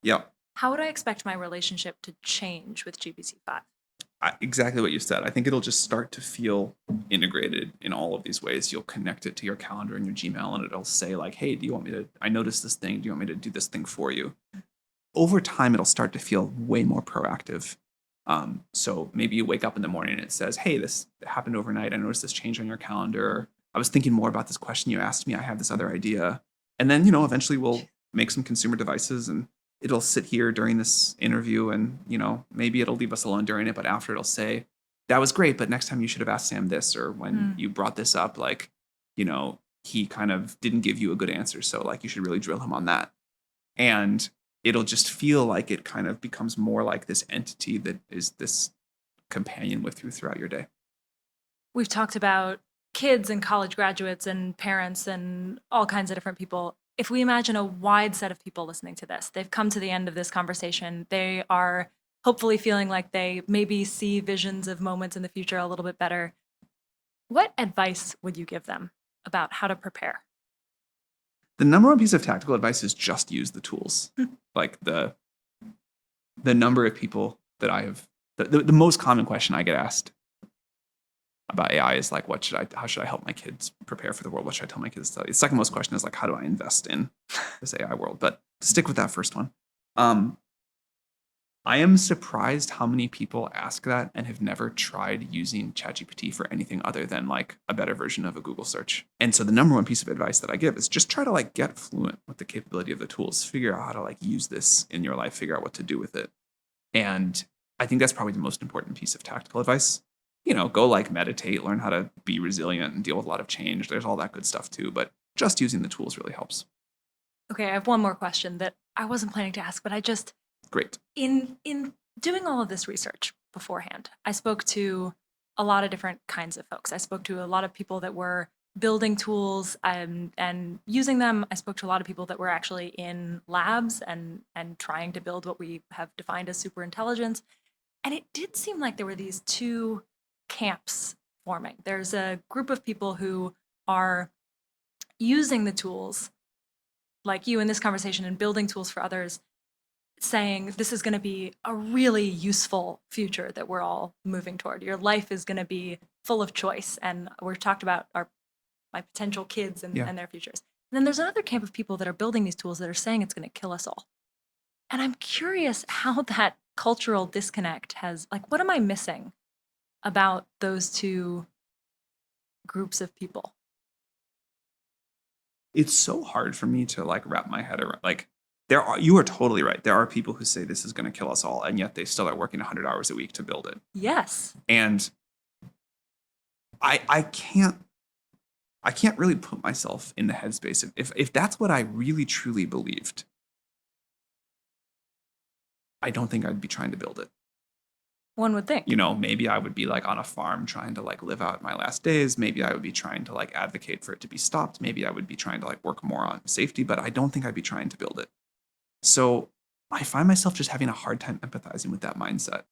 Yep. How would I expect my relationship to change with GPT-5? Exactly what you said. I think it'll just start to feel integrated in all of these ways. You'll connect it to your calendar and your Gmail, and it'll say like, "Hey, do you want me to? I noticed this thing. Do you want me to do this thing for you?" Over time, it'll start to feel way more proactive. So maybe you wake up in the morning and it says, "Hey, this happened overnight. I noticed this change on your calendar. I was thinking more about this question you asked me. I have this other idea." And then, eventually we'll make some consumer devices and it'll sit here during this interview and, maybe it'll leave us alone during it, but after it'll say, "That was great, but next time you should have asked Sam this," or when Mm. you brought this up, like, he kind of didn't give you a good answer. So like you should really drill him on that. And it'll just feel like it kind of becomes more like this entity that is this companion with you throughout your day. We've talked about kids and college graduates and parents and all kinds of different people. If we imagine a wide set of people listening to this, they've come to the end of this conversation. They are hopefully feeling like they maybe see visions of moments in the future a little bit better. What advice would you give them about how to prepare? The number one piece of tactical advice is just use the tools. Like the number of people that I have the most common question I get asked about AI is like, how should I help my kids prepare for the world? What should I tell my kids to study? The second most question is like, how do I invest in this AI world? But to stick with that first one, um, I am surprised how many people ask that and have never tried using ChatGPT for anything other than like a better version of a Google search. And so the number one piece of advice that I give is just try to like get fluent with the capability of the tools, figure out how to like use this in your life, figure out what to do with it. And I think that's probably the most important piece of tactical advice. Go like meditate, learn how to be resilient and deal with a lot of change. There's all that good stuff too, but just using the tools really helps. Okay, I have one more question that I wasn't planning to ask, but I just Great. in doing all of this research beforehand, I spoke to a lot of different kinds of folks. I spoke to a lot of people that were building tools and using them. I spoke to a lot of people that were actually in labs and trying to build what we have defined as super intelligence. And it did seem like there were these two camps forming. There's a group of people who are using the tools, like you in this conversation, and building tools for others, saying this is going to be a really useful future that we're all moving toward. Your life is going to be full of choice, and we've talked about my potential kids Yeah. and their futures. And then there's another camp of people that are building these tools that are saying it's going to kill us all. And I'm curious how that cultural disconnect has, like, what am I missing about those two groups of people? It's so hard for me to like wrap my head around. Like, you are totally right. There are people who say this is going to kill us all, and yet they still are working 100 hours a week to build it. Yes. And I can't really put myself in the headspace of if that's what I really truly believed. I don't think I'd be trying to build it. One would think. Maybe I would be like on a farm trying to like live out my last days. Maybe I would be trying to like advocate for it to be stopped. Maybe I would be trying to like work more on safety, but I don't think I'd be trying to build it. So I find myself just having a hard time empathizing with that mindset.